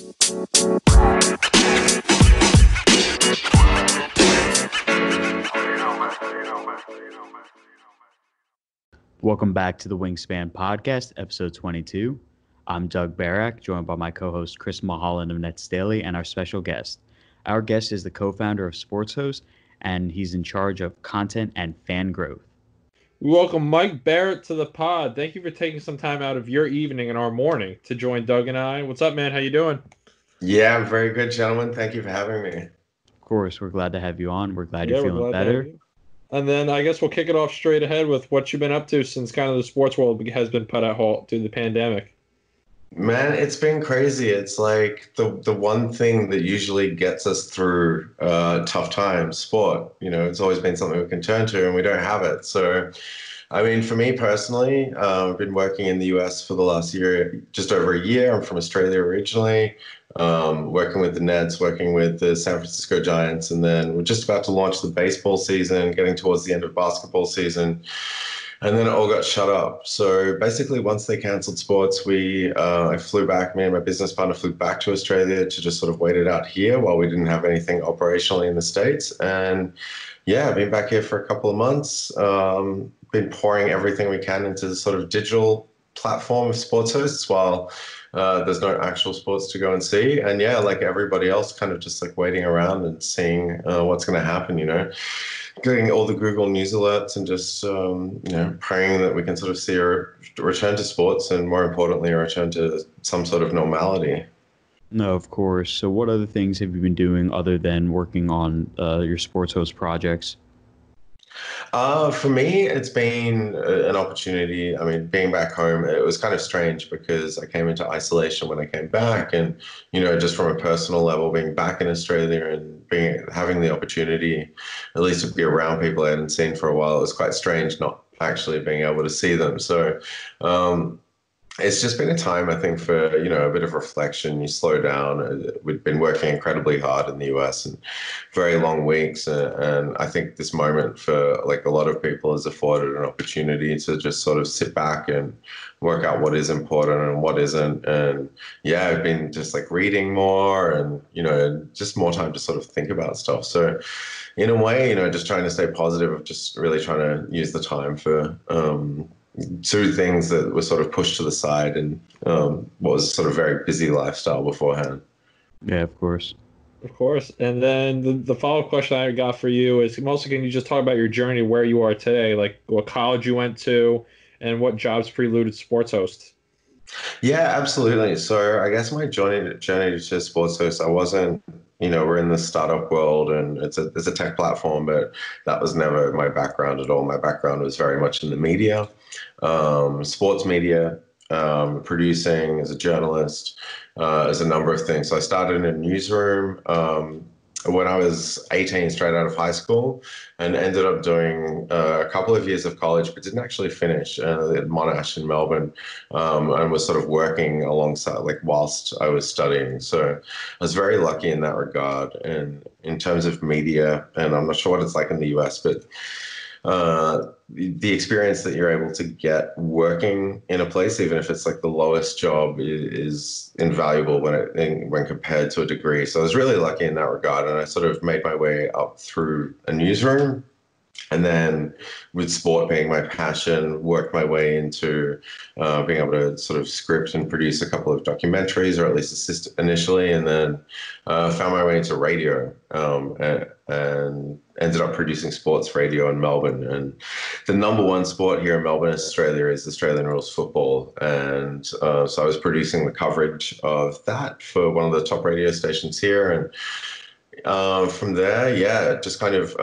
Welcome back to the Wingspan podcast, episode 22. I'm Doug Barrett, joined by my co-host Chris Mulholland of Nets Daily and our special guest. Our guest is the co-founder of SportsHosts, and he's in charge of content and fan growth. We welcome Mike Barrett to the pod. Thank you for taking some time out of your evening and our morning to join Doug and I. What's up, man? How you doing? Yeah, I'm very good, gentlemen. Thank you for having me. Of course, we're glad to have you on. We're glad you're feeling better. And then I guess we'll kick it off straight ahead with what you've been up to since kind of the sports world has been put at halt due to the pandemic. Man, it's been crazy. It's like the one thing that usually gets us through tough times, sport. You know, it's always been something we can turn to, and we don't have it. So, I mean, for me personally, I've been working in the US for the last year, just over a year. I'm from Australia originally, working with the Nets, working with the San Francisco Giants, and then we're just about to launch the baseball season, getting towards the end of basketball season. And then it all got shut up. So basically, once they canceled sports, I flew back. Me and my business partner flew back to Australia to just sort of wait it out here while we didn't have anything operationally in the States. And yeah, I've been back here for a couple of months. Been pouring everything we can into the sort of digital platform of SportsHosts while there's no actual sports to go and see. And yeah, like everybody else, kind of just like waiting around and seeing what's going to happen, you know. Getting all the Google News alerts and just, praying that we can sort of see a return to sports and, more importantly, a return to some sort of normality. No, of course. So what other things have you been doing other than working on your sports host projects? For me, it's been an opportunity. I mean, being back home, it was kind of strange because I came into isolation when I came back, and just from a personal level, being back in Australia and having the opportunity, at least to be around people I hadn't seen for a while, it was quite strange not actually being able to see them. So, it's just been a time, I think, for, a bit of reflection. You slow down. We've been working incredibly hard in the US and very long weeks. And I think this moment for like a lot of people has afforded an opportunity to just sort of sit back and work out what is important and what isn't. And yeah, I've been just like reading more and, just more time to sort of think about stuff. So in a way, just trying to stay positive, just really trying to use the time for, two things that were sort of pushed to the side and what was sort of very busy lifestyle beforehand. Yeah, of course. Of course. And then the follow-up question I got for you is mostly, can you just talk about your journey, where you are today, like what college you went to and what jobs preluded sports host? Yeah, absolutely. So I guess my journey to sports host, I wasn't, we're in the startup world and it's a tech platform, but that was never my background at all. My background was very much in the media, sports media, producing as a journalist, as a number of things. So I started in a newsroom when I was 18, straight out of high school, and ended up doing a couple of years of college, but didn't actually finish at Monash in Melbourne, and was sort of working alongside, like whilst I was studying. So I was very lucky in that regard. And in terms of media, and I'm not sure what it's like in the US, but the experience that you're able to get working in a place, even if it's like the lowest job, is invaluable when compared to a degree. So I was really lucky in that regard, and I sort of made my way up through a newsroom, and then with sport being my passion, worked my way into being able to sort of script and produce a couple of documentaries, or at least assist initially, and then found my way into radio, and ended up producing sports radio in Melbourne. And the number one sport here in Melbourne, Australia, is Australian rules football. And so I was producing the coverage of that for one of the top radio stations here. And from there, yeah, just kind of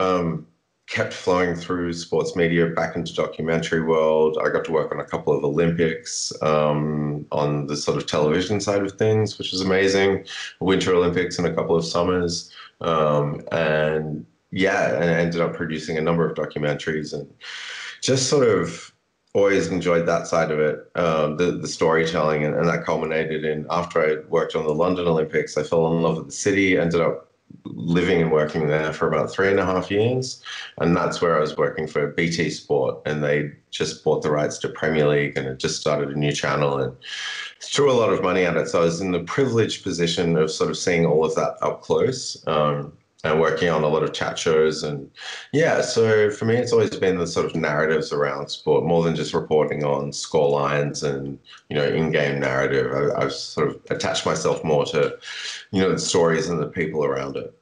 kept flowing through sports media back into documentary world. I got to work on a couple of Olympics on the sort of television side of things, which was amazing. Winter Olympics and a couple of summers. And yeah, and I ended up producing a number of documentaries and just sort of always enjoyed that side of it, the storytelling, and that culminated in, after I worked on the London Olympics, I fell in love with the city, ended up living and working there for about 3.5 years. And that's where I was working for BT Sport. And they just bought the rights to Premier League and had just started a new channel and threw a lot of money at it. So I was in the privileged position of sort of seeing all of that up close. And working on a lot of chat shows. And yeah, so for me, it's always been the sort of narratives around sport more than just reporting on score lines and, in-game narrative. I've sort of attached myself more to, the stories and the people around it.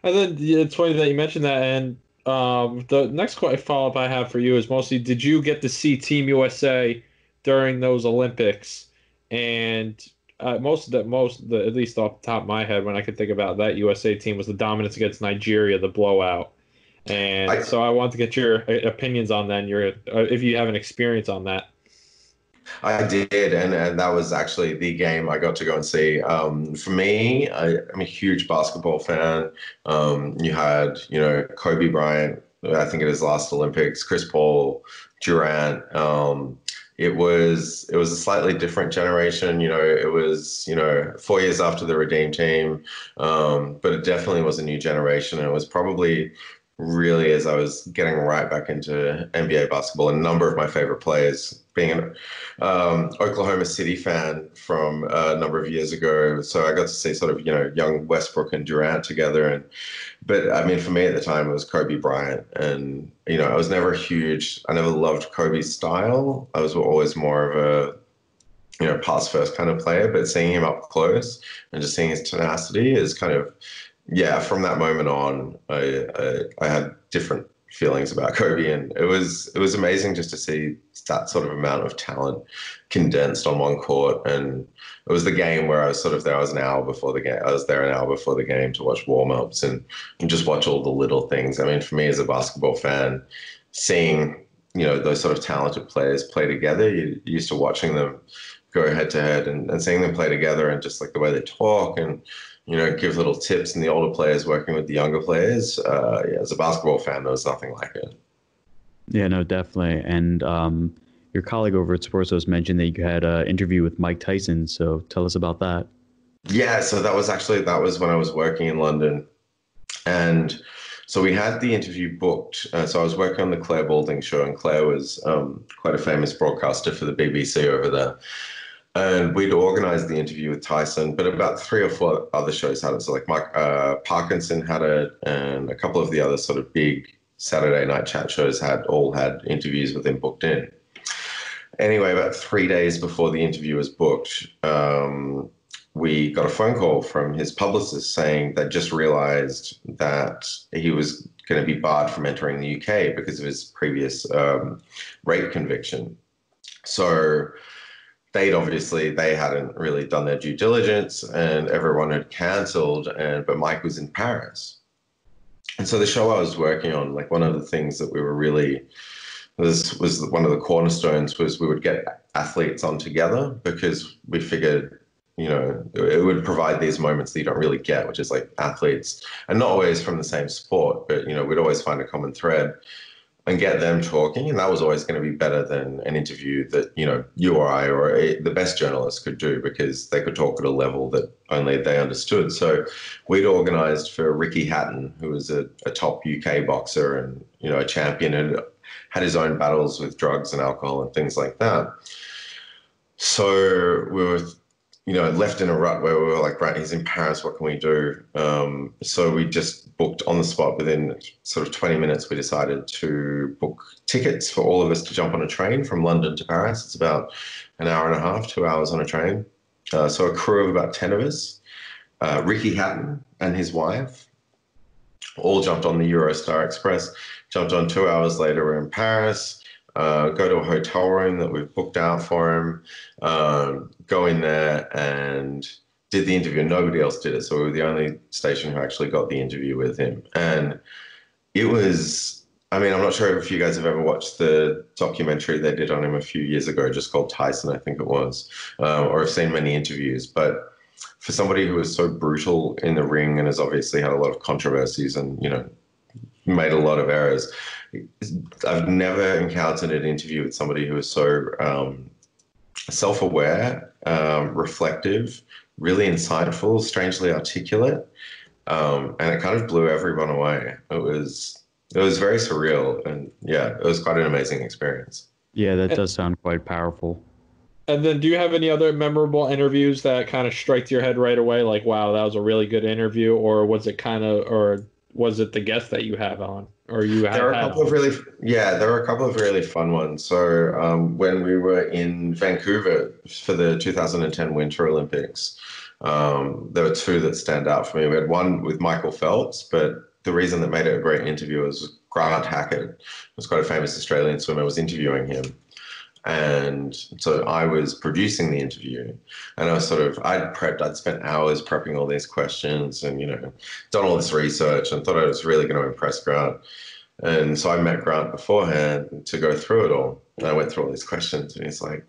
And then it's funny that you mentioned that. And the next follow-up I have for you is mostly, did you get to see Team USA during those Olympics? And at least off the top of my head, when I could think about that USA team, was the dominance against Nigeria, the blowout. And so I want to get your opinions on that, and if you have an experience on that. I did, and that was actually the game I got to go and see. For me, I'm a huge basketball fan. You had, Kobe Bryant, I think at his last Olympics, Chris Paul, Durant. It was a slightly different generation. It was 4 years after the Redeem Team, but it definitely was a new generation. And it was probably really as I was getting right back into NBA basketball. A number of my favorite players, being an Oklahoma City fan from a number of years ago, so I got to see sort of young Westbrook and Durant together. But I mean, for me at the time, it was Kobe Bryant. And, I was never I never loved Kobe's style. I was always more of a, pass first kind of player, but seeing him up close and just seeing his tenacity is kind of, yeah, from that moment on, I had different feelings about Kobe. And it was amazing just to see that sort of amount of talent condensed on one court. And it was the game where I was sort of there. I was an hour before the game. I was there an hour before the game to watch warm-ups and just watch all the little things. I mean, for me as a basketball fan, seeing, those sort of talented players play together, you're used to watching them go head to head and seeing them play together and just like the way they talk and, give little tips, and the older players working with the younger players. As a basketball fan, there was nothing like it. Yeah, no, definitely. And your colleague over at SportsHosts mentioned that you had an interview with Mike Tyson. So tell us about that. Yeah, so that was when I was working in London. And so we had the interview booked. So I was working on the Claire Balding show, and Claire was quite a famous broadcaster for the BBC over there. And we'd organized the interview with Tyson, but about 3 or 4 other shows had it. So like Mike Parkinson had it, and a couple of the other sort of big Saturday night chat shows had interviews with him booked in. Anyway, about 3 days before the interview was booked, we got a phone call from his publicist saying they just realized that he was going to be barred from entering the UK because of his previous rape conviction. So they hadn't really done their due diligence, and everyone had cancelled, but Mike was in Paris. And so the show I was working on, like one of the things that we were really, was one of the cornerstones, was we would get athletes on together because we figured, it would provide these moments that you don't really get, which is like athletes, and not always from the same sport, but, we'd always find a common thread and get them talking. And that was always going to be better than an interview that, you or I or the best journalist could do, because they could talk at a level that only they understood. So we'd organized for Ricky Hatton, who was a top UK boxer and, a champion, and had his own battles with drugs and alcohol and things like that. So we were, left in a rut where we were like, right, he's in Paris, what can we do? So we just booked on the spot. Within sort of 20 minutes, we decided to book tickets for all of us to jump on a train from London to Paris. It's about an hour and a half, 2 hours on a train. So a crew of about 10 of us, Ricky Hatton and his wife, all jumped on the Eurostar Express, jumped on. 2 hours later, we're in Paris. Go to a hotel room that we've booked out for him, go in there and did the interview. Nobody else did it. So we were the only station who actually got the interview with him. And it was, I'm not sure if you guys have ever watched the documentary they did on him a few years ago, just called Tyson, I think it was, or have seen many interviews. But for somebody who was so brutal in the ring and has obviously had a lot of controversies and, made a lot of errors, I've never encountered an interview with somebody who is so self-aware, reflective, really insightful, strangely articulate, And it kind of blew everyone away. It was very surreal, and yeah, it was quite an amazing experience. Yeah, that And, does sound quite powerful. and then do you have any other memorable interviews that kind of strike to your head right away? Like, wow, that was a really good interview, or was it or was it the guest that you have on, or you There have are a had couple of on? really, yeah, there were a couple of really fun ones. So when we were in Vancouver for the 2010 Winter Olympics, there were two that stand out for me. We had one with Michael Phelps, but the reason that made it a great interview was Grant Hackett, who's quite a famous Australian swimmer, was interviewing him. And so I was producing the interview, and I'd spent hours prepping all these questions and, done all this research and thought I was really going to impress Grant. And so I met Grant beforehand to go through it all. And I went through all these questions, and he's like,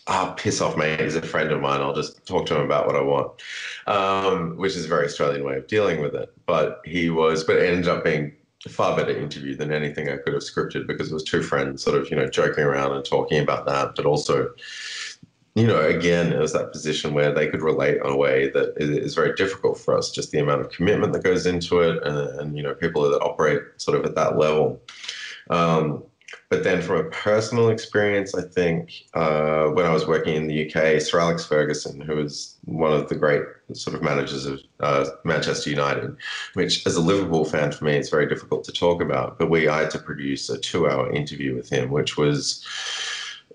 "Oh, piss off, mate. He's a friend of mine. I'll just talk to him about what I want," which is a very Australian way of dealing with it. But it ended up being a far better interview than anything I could have scripted, because it was two friends sort of, joking around and talking about that, but also, again, it was that position where they could relate in a way that is very difficult for us, just the amount of commitment that goes into it, and people that operate sort of at that level. Um, but then from a personal experience, I think when I was working in the UK, Sir Alex Ferguson, who was one of the great sort of managers of Manchester United, which as a Liverpool fan for me, it's very difficult to talk about. But I had to produce a 2-hour interview with him, which was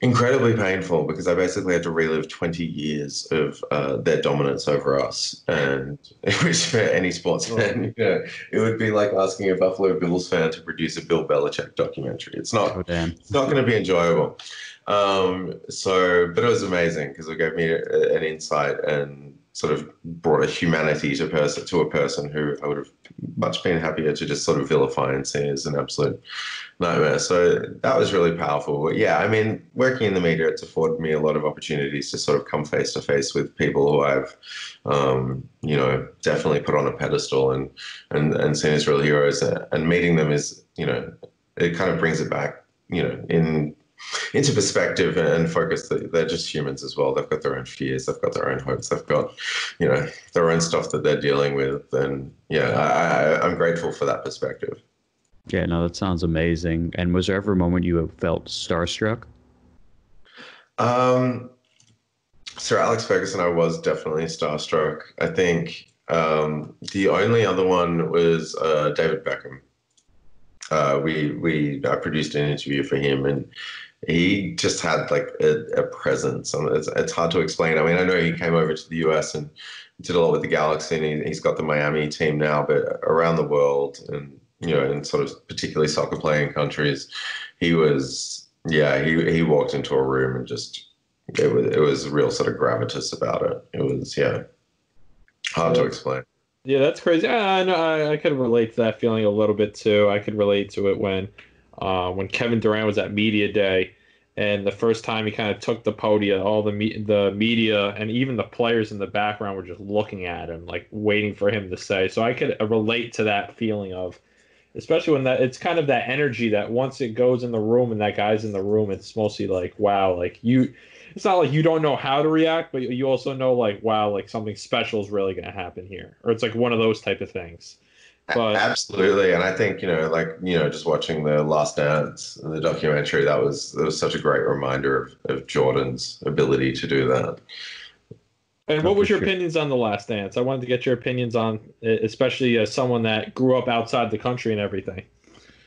incredibly painful, because I basically had to relive 20 years of their dominance over us. And which, for any sports fan, it would be like asking a Buffalo Bills fan to produce a Bill Belichick documentary. It's Oh, not, damn. it's not going to be enjoyable. But it was amazing, because it gave me an insight and sort of brought a humanity to a person who I would have much been happier to just sort of vilify and see as an absolute nightmare. So that was really powerful. But yeah, I mean, working in the media, it's afforded me a lot of opportunities to sort of come face to face with people who I've, definitely put on a pedestal and seen as real heroes. And meeting them is, it kind of brings it back, into perspective and focus that they're just humans as well. They've got their own fears, they've got their own hopes, they've got, their own stuff that they're dealing with. And yeah, I'm grateful for that perspective. Yeah, no, that sounds amazing. And was there ever a moment you felt starstruck? Um, Sir Alex Ferguson, I was definitely starstruck. I think the only other one was David Beckham. I produced an interview for him, and he just had like a presence. And it's hard to explain. I mean, I know he came over to the US and did a lot with the Galaxy, and he's got the Miami team now, but around the world, and in sort of particularly soccer playing countries, he was, yeah, he walked into a room and just, it was real sort of gravitas about it. It was, yeah, hard to explain. Yeah, that's crazy. I know I could relate to that feeling a little bit too. I could relate to it when Kevin Durant was at media day, and the first time he kind of took the podium, all the media and even the players in the background were just looking at him, like waiting for him to say. So I could relate to that feeling of, especially when that it's kind of that energy that once it goes in the room and that guy's in the room, it's mostly like, wow, like you, it's not like you don't know how to react, but you also know like, wow, like something special is really going to happen here, or it's like one of those type of things. But Absolutely, and I think just watching the Last Dance, the documentary, that was such a great reminder of Jordan's ability to do that. and Oh, what for was your sure. opinions on The Last Dance? I wanted to get your opinions on, especially as someone that grew up outside the country and everything.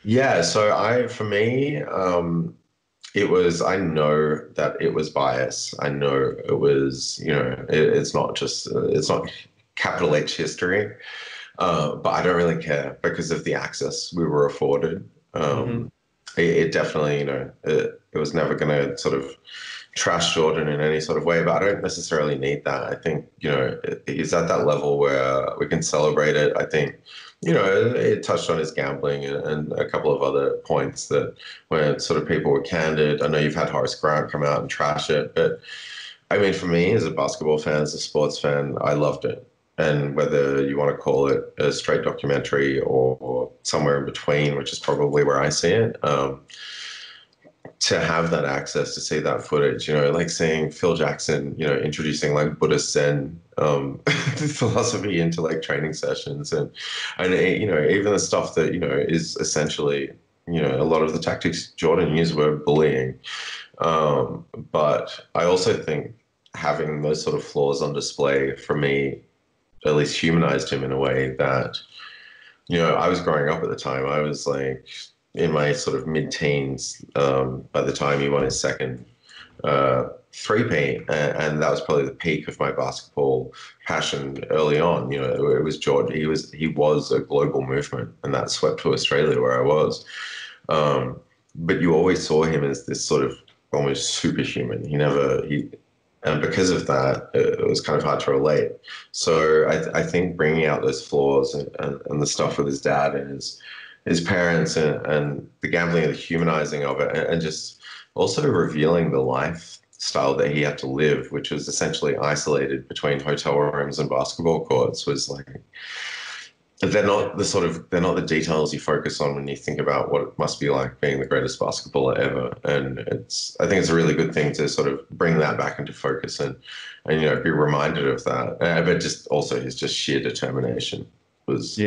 Yeah, so for me, I know that it was bias. I know it was, it's not capital H history, but I don't really care because of the access we were afforded. Hmm. It definitely, it was never going to sort of trash Jordan in any sort of way, but I don't necessarily need that. I think, he's at that level where we can celebrate it. I think, it touched on his gambling and a couple of other points that where sort of people were candid. I know you've had Horace Grant come out and trash it, but I mean, for me as a basketball fan, as a sports fan, I loved it. And whether you want to call it a straight documentary or somewhere in between, which is probably where I see it, to have that access to see that footage, like seeing Phil Jackson, introducing like Buddhist Zen philosophy into like training sessions and even the stuff that is essentially a lot of the tactics Jordan used were bullying. But I also think having those sort of flaws on display for me at least humanized him in a way that I was growing up at the time. I was like in my sort of mid-teens by the time he won his second three-peat, and that was probably the peak of my basketball passion early on. It was Jordan. He was a global movement, and that swept to Australia where I was. But you always saw him as this sort of almost superhuman. And because of that, it was kind of hard to relate. So I think bringing out those flaws and the stuff with his dad and his parents and the gambling and the humanizing of it, and just also revealing the lifestyle that he had to live, which was essentially isolated between hotel rooms and basketball courts, was like, they're not the details you focus on when you think about what it must be like being the greatest basketballer ever. And I think it's a really good thing to sort of bring that back into focus and be reminded of that. But just also his just sheer determination was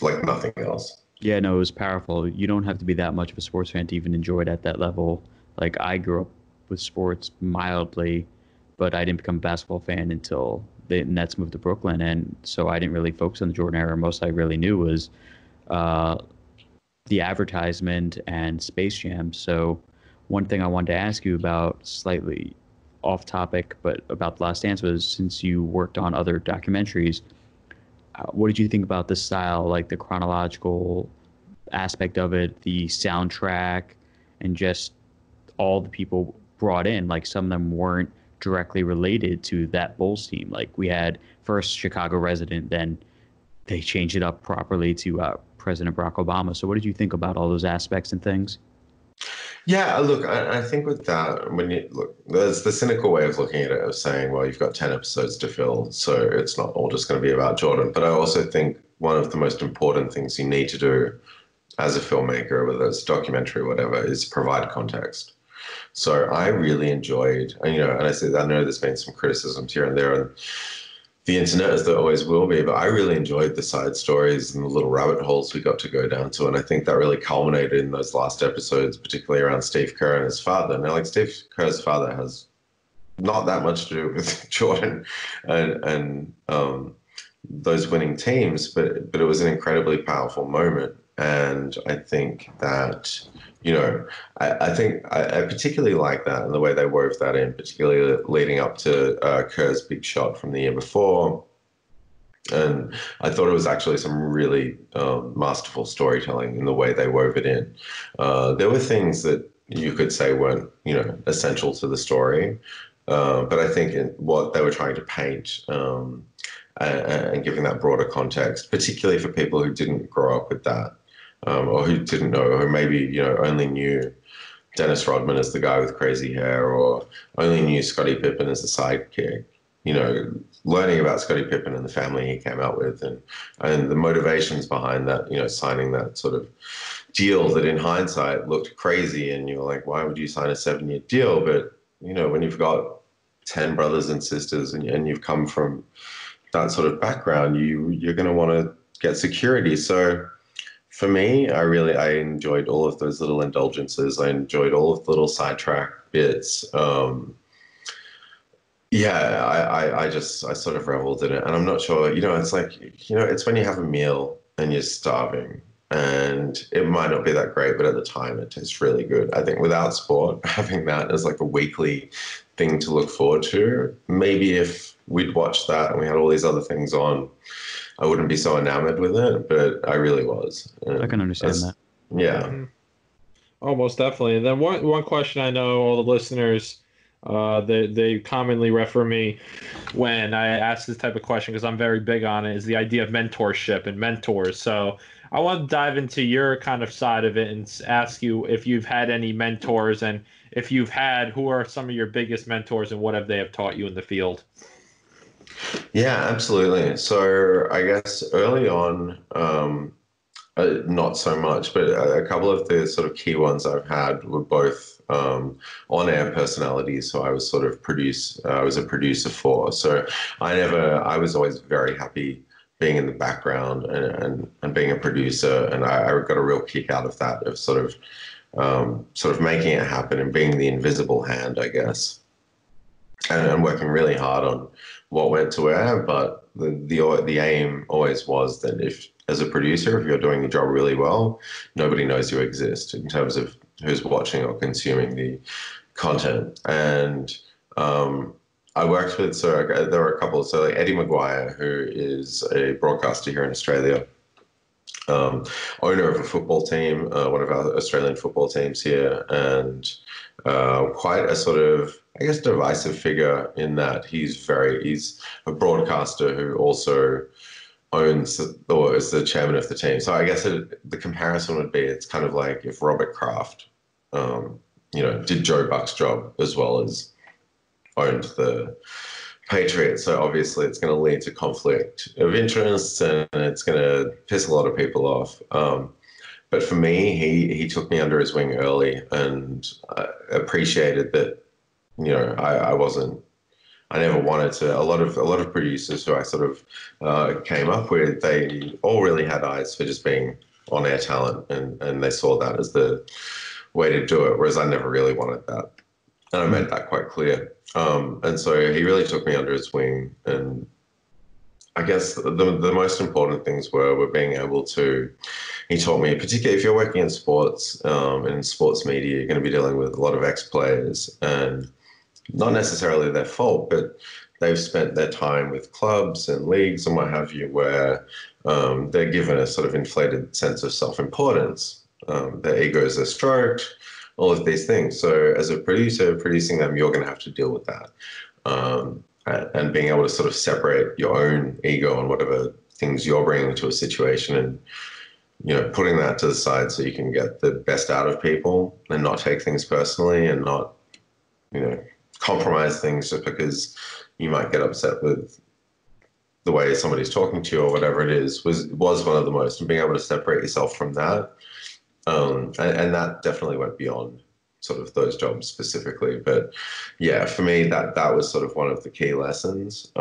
like nothing else. Yeah, no, it was powerful. You don't have to be that much of a sports fan to even enjoy it at that level. Like, I grew up with sports mildly, but I didn't become a basketball fan until the Nets moved to Brooklyn, and so I didn't really focus on the Jordan era. Most I really knew was the advertisement and Space Jam. So one thing I wanted to ask you about, slightly off topic, but about The Last Dance, was since you worked on other documentaries, what did you think about the style, like the chronological aspect of it, the soundtrack, and just all the people brought in? Like, some of them weren't directly related to that Bulls team. Like, we had first Chicago resident, then they changed it up properly to President Barack Obama. So what did you think about all those aspects and things? Yeah, look, I think with that, when you look, there's the cynical way of looking at it of saying, well, you've got 10 episodes to fill, so it's not all just going to be about Jordan. But I also think one of the most important things you need to do as a filmmaker, whether it's documentary or whatever, is provide context. So I really enjoyed, and I know there's been some criticisms here and there on the internet, as there always will be, but I really enjoyed the side stories and the little rabbit holes we got to go down to. And I think that really culminated in those last episodes, particularly around Steve Kerr and his father. Now, like, Steve Kerr's father has not that much to do with Jordan and those winning teams, but it was an incredibly powerful moment. And I think that, I think I particularly like that and the way they wove that in, particularly leading up to Kerr's big shot from the year before. And I thought it was actually some really masterful storytelling in the way they wove it in. There were things that you could say weren't, essential to the story. But I think in what they were trying to paint and giving that broader context, particularly for people who didn't grow up with that, or who didn't know, or maybe, only knew Dennis Rodman as the guy with crazy hair, or only knew Scottie Pippen as the sidekick. Learning about Scottie Pippen and the family he came out with, and the motivations behind that, signing that sort of deal that in hindsight looked crazy, and you're like, why would you sign a 7-year deal? But, when you've got 10 brothers and sisters and you've come from that sort of background, you're going to want to get security. So for me, I enjoyed all of those little indulgences. I enjoyed all of the little sidetrack bits. I sort of reveled in it, and I'm not sure, it's like, it's when you have a meal and you're starving and it might not be that great, but at the time it tastes really good. I think without sport, having that as like a weekly thing to look forward to, maybe if we'd watched that and we had all these other things on, I wouldn't be so enamored with it, but I really was. And I can understand that. Yeah. Mm-hmm. Oh, most definitely. And then one question I know all the listeners, they commonly refer me when I ask this type of question, because I'm very big on it, is the idea of mentorship and mentors. So I want to dive into your kind of side of it and ask you if you've had any mentors, and if you've had, who are some of your biggest mentors and what have they have taught you in the field? Yeah, absolutely. So I guess early on, not so much, but a couple of the sort of key ones I've had were both on-air personalities. So I was sort of I was a producer for. So I was always very happy being in the background and being a producer. And I got a real kick out of that, of sort of making it happen and being the invisible hand, I guess, and working really hard on what went to where. But the aim always was that if, as a producer, if you're doing your job really well, nobody knows you exist in terms of who's watching or consuming the content. And I worked with, there were a couple, so like Eddie Maguire, who is a broadcaster here in Australia, owner of a football team, one of our Australian football teams here, and quite a sort of, I guess, divisive figure in that he's a broadcaster who also owns or is the chairman of the team. So I guess the comparison would be, it's kind of like if Robert Kraft, did Joe Buck's job as well as owned the Patriots. So obviously it's going to lead to conflict of interests and it's going to piss a lot of people off. But for me, he took me under his wing early and appreciated that, I never wanted to. A lot of producers who I sort of came up with, they all really had eyes for just being on-air talent, and they saw that as the way to do it, whereas I never really wanted that. And I made that quite clear. And so he really took me under his wing. And I guess the most important things were being able to, he taught me, particularly if you're working in sports, in sports media, you're going to be dealing with a lot of ex-players, and not necessarily their fault, but they've spent their time with clubs and leagues and what have you, where they're given a sort of inflated sense of self-importance. Their egos are stroked, all of these things. So as a producer producing them, you're going to have to deal with that. And being able to sort of separate your own ego and whatever things you're bringing to a situation and, putting that to the side so you can get the best out of people and not take things personally and not, compromise things just because you might get upset with the way somebody's talking to you or whatever it is was one of the most, and being able to separate yourself from that. And that definitely went beyond sort of those jobs specifically. But yeah, for me, that was sort of one of the key lessons.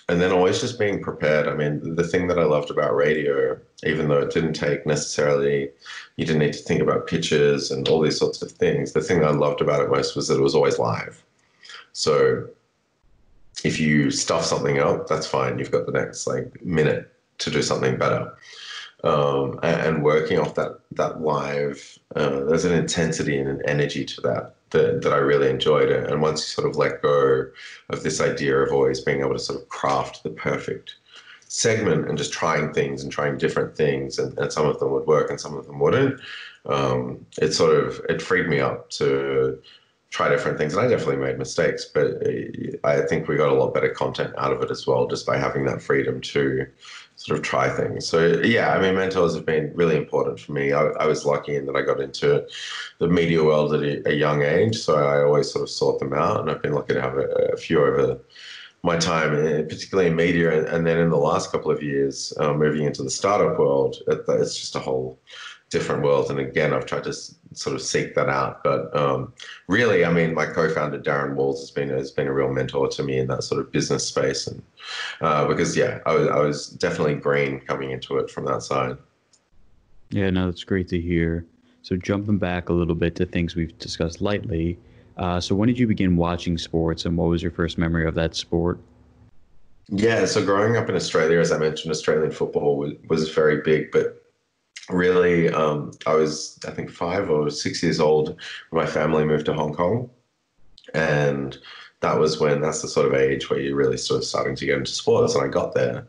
And then always just being prepared. I mean, the thing that I loved about radio, even though it didn't take necessarily, you didn't need to think about pitches and all these sorts of things, the thing I loved about it most was that it was always live. So if you stuff something up, that's fine. You've got the next minute to do something better. And working off that live, there's an intensity and an energy to that I really enjoyed. And once you sort of let go of this idea of always being able to sort of craft the perfect segment and just trying things and trying different things, and some of them would work and some of them wouldn't, it freed me up to try different things. And I definitely made mistakes, but I think we got a lot better content out of it as well, just by having that freedom to sort of try things. So yeah, I mean, mentors have been really important for me. I was lucky in that I got into the media world at a young age, so I always sort of sought them out, and I've been lucky to have a few over my time, particularly in media. And then in the last couple of years, moving into the startup world, it's just a whole different world. And again, I've tried to sort of seek that out. But really, I mean, my co-founder, Darren Walls, has been a real mentor to me in that sort of business space. And because, yeah, I was definitely green coming into it from that side. Yeah, no, that's great to hear. So jumping back a little bit to things we've discussed lightly. So when did you begin watching sports, and what was your first memory of that sport? Yeah, so growing up in Australia, as I mentioned, Australian football was very big, but really, I was, I think, 5 or 6 years old when my family moved to Hong Kong. And that's the sort of age where you're really sort of starting to get into sports. And I got there,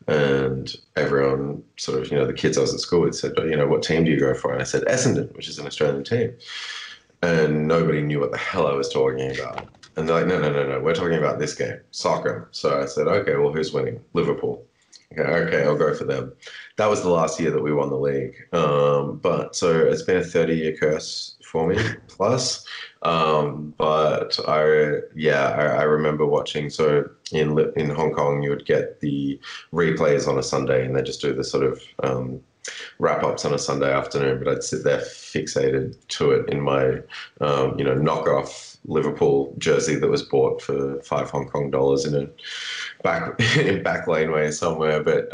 and everyone sort of, the kids I was at school with said, what team do you go for? And I said, Essendon, which is an Australian team. And nobody knew what the hell I was talking about. And they're like, no, we're talking about this game, soccer. So I said, okay, well, who's winning? Liverpool. Okay, I'll go for them. That was the last year that we won the league. But so it's been a 30-year curse for me plus. But I remember watching. So in Hong Kong, you would get the replays on a Sunday, and they just do the sort of wrap-ups on a Sunday afternoon, but I'd sit there fixated to it in my, knockoff Liverpool jersey that was bought for $5 Hong Kong in a back laneway somewhere. But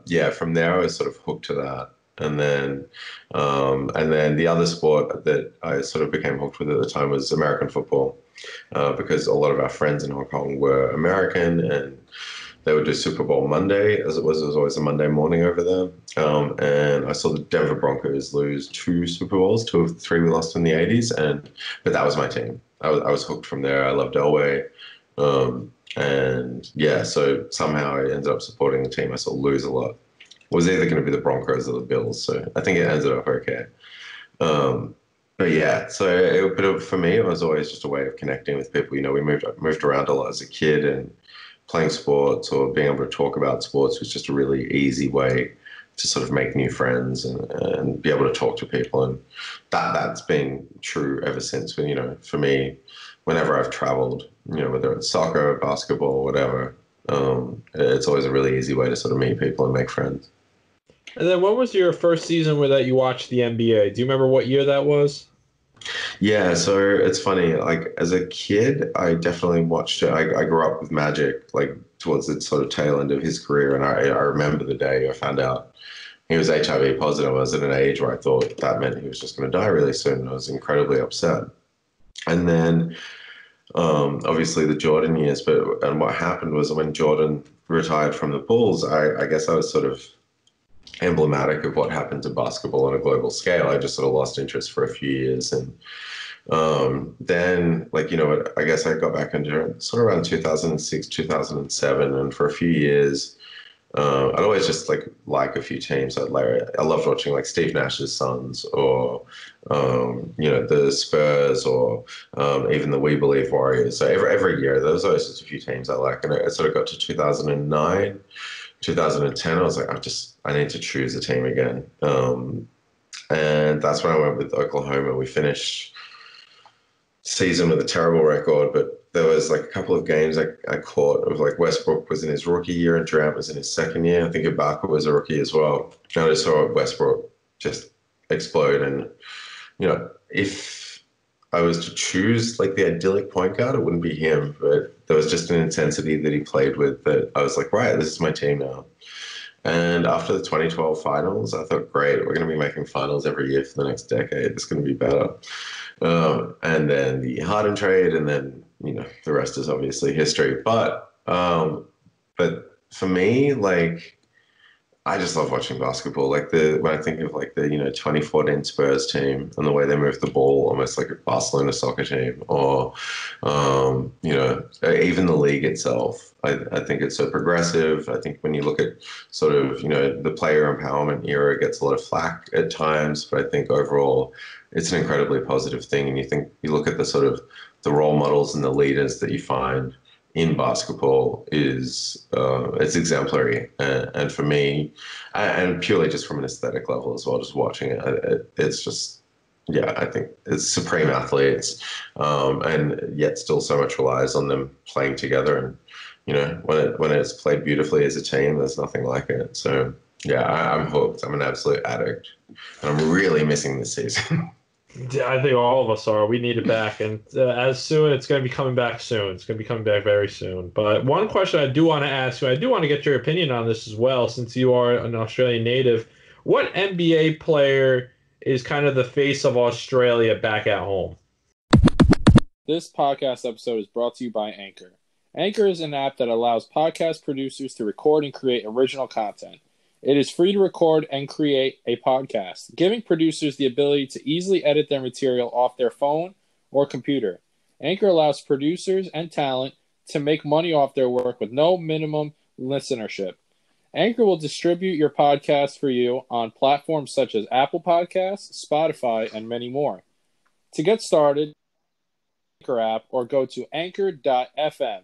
yeah, from there I was sort of hooked to that. And then the other sport that I sort of became hooked with at the time was American football, because a lot of our friends in Hong Kong were American, and they would do Super Bowl Monday, as it was. It was always a Monday morning over there. And I saw the Denver Broncos lose 2 Super Bowls, 2 of 3 we lost in the 80s. But that was my team. I was hooked from there. I loved Elway. And yeah, so somehow I ended up supporting the team I saw lose a lot. It was either going to be the Broncos or the Bills. So I think it ended up okay. But yeah, for me, it was always just a way of connecting with people. We moved around a lot as a kid, and playing sports or being able to talk about sports was just a really easy way to sort of make new friends and be able to talk to people. And that's been true ever since. But, for me, whenever I've traveled, whether it's soccer, basketball, whatever, it's always a really easy way to sort of meet people and make friends. And then when was your first season that you watched the NBA? Do you remember what year that was? Yeah, so it's funny. Like as a kid, I definitely watched it. I grew up with Magic, like towards the sort of tail end of his career, and I remember the day I found out he was HIV positive. I was at an age where I thought that meant he was just going to die really soon, and I was incredibly upset. And then, obviously, the Jordan years. And what happened was when Jordan retired from the Bulls, I guess I was sort of emblematic of what happened to basketball on a global scale. I just sort of lost interest for a few years. And then, I guess I got back into it sort of around 2006, 2007. And for a few years, I'd always just like a few teams. I loved watching like Steve Nash's Suns, or the Spurs, or even the We Believe Warriors. So every year there was always just a few teams I like. And it sort of got to 2009, 2010. I was like, I need to choose a team again. And that's when I went with Oklahoma. We finished season with a terrible record, but there was like a couple of games I caught of like Westbrook was in his rookie year and Durant was in his second year. I think Ibaka was a rookie as well. And I just saw Westbrook just explode. And, if I was to choose like the idyllic point guard, it wouldn't be him, but there was just an intensity that he played with that I was like, right, this is my team now. And after the 2012 finals, I thought, great, we're going to be making finals every year for the next decade. It's going to be better. And then the Harden trade, and then, the rest is obviously history. But for me, I just love watching basketball. When I think of the 2014 Spurs team and the way they move the ball, almost like a Barcelona soccer team, or even the league itself. I think it's so progressive. I think when you look at sort of the player empowerment era, gets a lot of flack at times, but I think overall it's an incredibly positive thing. And you look at the sort of the role models and the leaders that you find in basketball is it's exemplary, and for me, and purely just from an aesthetic level as well, just watching it, it's just, yeah, I think it's supreme athletes, and yet still so much relies on them playing together. And when it's played beautifully as a team, there's nothing like it. So yeah, I'm hooked. I'm an absolute addict, and I'm really missing this season. Yeah, I think all of us are. We need it back, and as soon, it's going to be coming back soon. It's going to be coming back very soon. But one question I do want to ask you, I do want to get your opinion on this as well, since you are an Australian native. What NBA player is kind of the face of Australia back at home? This podcast episode is brought to you by Anchor. Anchor is an app that allows podcast producers to record and create original content. It is free to record and create a podcast, giving producers the ability to easily edit their material off their phone or computer. Anchor allows producers and talent to make money off their work with no minimum listenership. Anchor will distribute your podcast for you on platforms such as Apple Podcasts, Spotify, and many more. To get started, Anchor app or go to anchor.fm.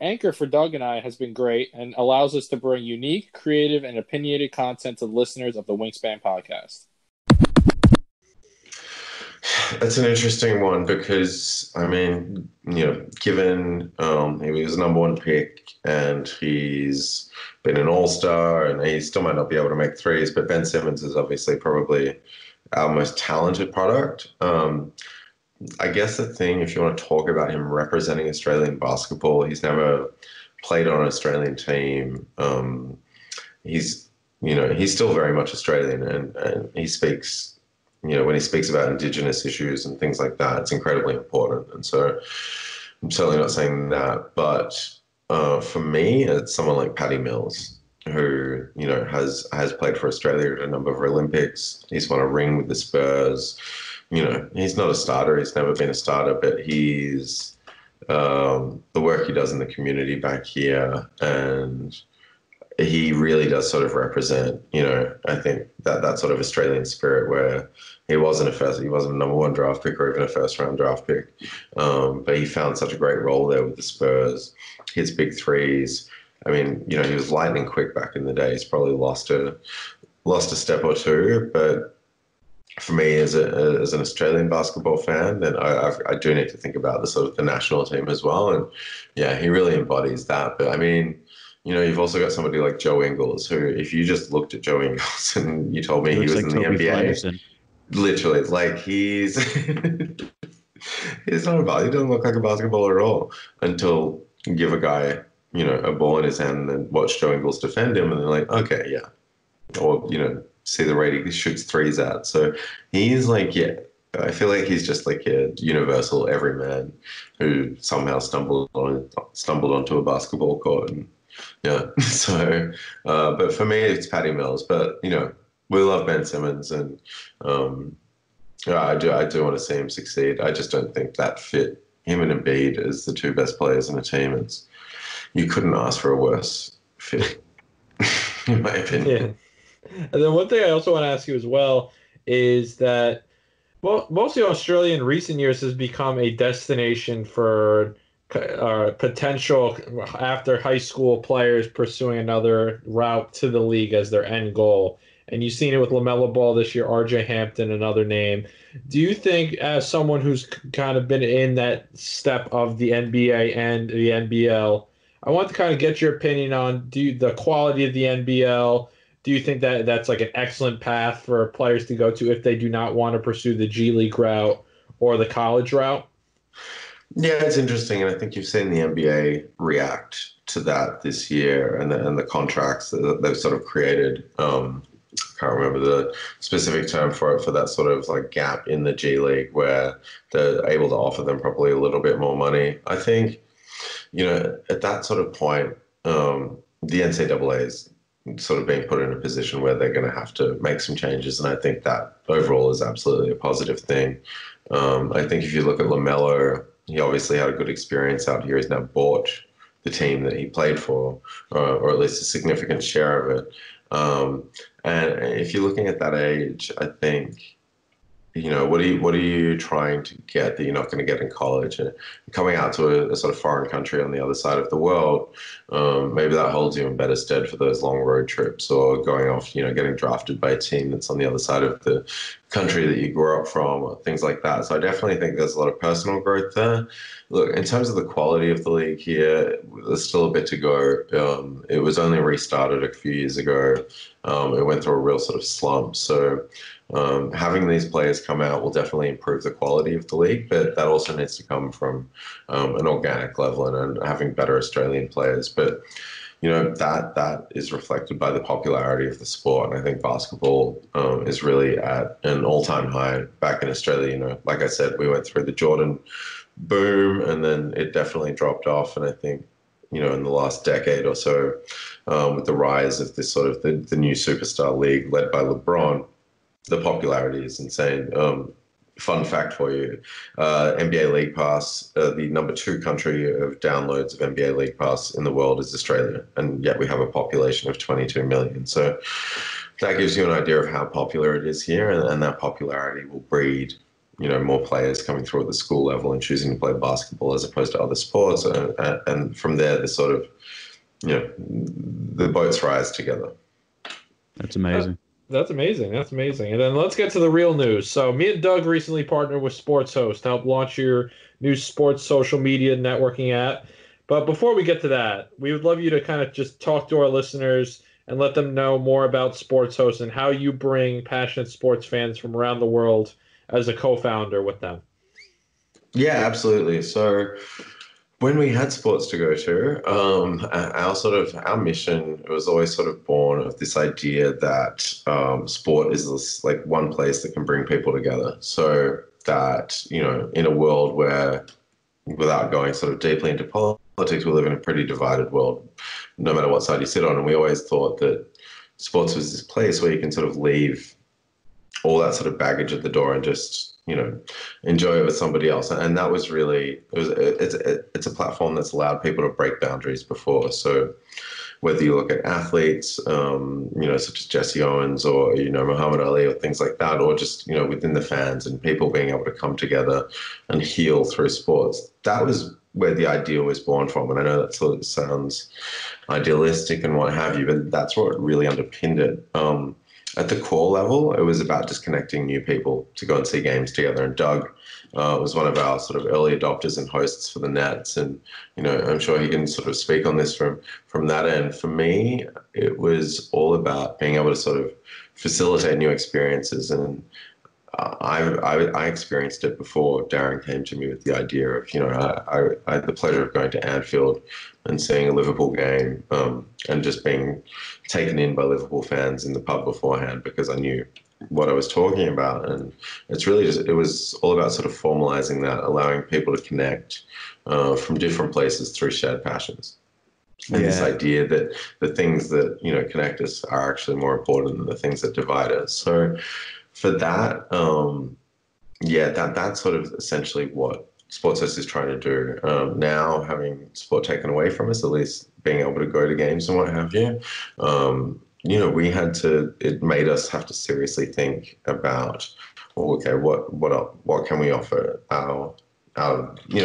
Anchor for Doug and I has been great and allows us to bring unique, creative, and opinionated content to listeners of the Wingspan podcast. That's an interesting one because, I mean, given he was number one pick and he's been an all-star and he still might not be able to make threes, but Ben Simmons is obviously probably our most talented product. I guess the thing, if you want to talk about him representing Australian basketball, he's never played on an Australian team. He's, he's still very much Australian and he speaks, when he speaks about Indigenous issues and things like that, it's incredibly important. And so I'm certainly not saying that, but for me, it's someone like Patty Mills, who, has played for Australia at a number of Olympics. He's won a ring with the Spurs. He's not a starter. He's never been a starter, but he's the work he does in the community back here, and he really does sort of represent, I think that sort of Australian spirit where he wasn't a number one draft pick or even a first round draft pick, but he found such a great role there with the Spurs. Hits big threes. I mean, he was lightning quick back in the day. He's probably lost a step or two, but for me as an Australian basketball fan, then I do need to think about the sort of the national team as well. And yeah, he really embodies that. But I mean, you've also got somebody like Joe Ingles, who, if you just looked at Joe Ingles and you told me he was like in the NBA, Flanderson. Literally, like he's he's not about. He doesn't look like a basketballer at all until you give a guy, a ball in his hand and watch Joe Ingles defend him, and they're like, okay, yeah, or see the rate he shoots threes at. So he's like, yeah, I feel like he's just like a universal everyman who somehow stumbled onto a basketball court. And yeah, so, but for me, it's Patty Mills. But, we love Ben Simmons, and I do want to see him succeed. I just don't think that fit him and Embiid as the two best players in a team. You couldn't ask for a worse fit, in my opinion. Yeah. And then one thing I also want to ask you as well is that, well, mostly Australia in recent years has become a destination for potential after high school players pursuing another route to the league as their end goal. And you've seen it with LaMelo Ball this year, RJ Hampton, another name. Do you think, as someone who's kind of been in that step of the NBA and the NBL, I want to kind of get your opinion on the quality of the NBL? Do you think that that's like an excellent path for players to go to if they do not want to pursue the G League route or the college route? Yeah, it's interesting, and I think you've seen the NBA react to that this year, and the contracts that they've sort of created. Can't remember the specific term for it, for that sort of like gap in the G League where they're able to offer them probably a little bit more money. I think, at that sort of point, the NCAA is sort of being put in a position where they're going to have to make some changes, and I think that overall is absolutely a positive thing. I think if you look at LaMelo, he obviously had a good experience out here. He's now bought the team that he played for, or at least a significant share of it. And if you're looking at that age, I think, what are you trying to get that you're not going to get in college? And coming out to a sort of foreign country on the other side of the world, maybe that holds you in better stead for those long road trips, or going off, getting drafted by a team that's on the other side of the country that you grew up from, or things like that. So I definitely think there's a lot of personal growth there. Look, in terms of the quality of the league here, there's still a bit to go. It was only restarted a few years ago. It went through a real sort of slump. So having these players come out will definitely improve the quality of the league, but that also needs to come from an organic level and having better Australian players. But that is reflected by the popularity of the sport. And I think basketball is really at an all-time high back in Australia. Like I said, we went through the Jordan boom, and then it definitely dropped off. And I think, in the last decade or so, with the rise of this sort of the new superstar league led by LeBron, the popularity is insane. Fun fact for you, NBA League Pass, the number 2 country of downloads of NBA League Pass in the world is Australia, and yet we have a population of 22 million. So that gives you an idea of how popular it is here, and that popularity will breed, more players coming through at the school level and choosing to play basketball as opposed to other sports, and from there, the sort of, the boats rise together. That's amazing. That's amazing. That's amazing. And then let's get to the real news. So, me and Doug recently partnered with SportsHost to help launch your new sports social media networking app. But before we get to that, we would love you to kind of just talk to our listeners and let them know more about SportsHost and how you bring passionate sports fans from around the world as a co-founder with them. Yeah, absolutely. So when we had sports to go to, our mission was always sort of born of this idea that sport is this like one place that can bring people together. So that, in a world where, without going sort of deeply into politics, we live in a pretty divided world, no matter what side you sit on. And we always thought that sports was this place where you can sort of leave all that sort of baggage at the door and just enjoy it with somebody else. And that was really it's a platform that's allowed people to break boundaries before. So whether you look at athletes, such as Jesse Owens or Muhammad Ali or things like that, or just within the fans and people being able to come together and heal through sports, that was where the idea was born from. And I know that sort of sounds idealistic and what have you, but that's what really underpinned it. At the core level, it was about just connecting new people to go and see games together. And Doug was one of our sort of early adopters and hosts for the Nets. And, I'm sure he can sort of speak on this from that end. For me, it was all about being able to sort of facilitate new experiences. And I experienced it before Darren came to me with the idea of, I had the pleasure of going to Anfield and seeing a Liverpool game and just being taken in by Liverpool fans in the pub beforehand because I knew what I was talking about. And it's really it was all about sort of formalizing that, allowing people to connect from different places through shared passions. And this idea that the things that, connect us are actually more important than the things that divide us. So for that, that's sort of essentially what SportsHost is trying to do. Now, having sport taken away from us, at least being able to go to games and what have you, it made us have to seriously think about, well, okay, what can we offer? Our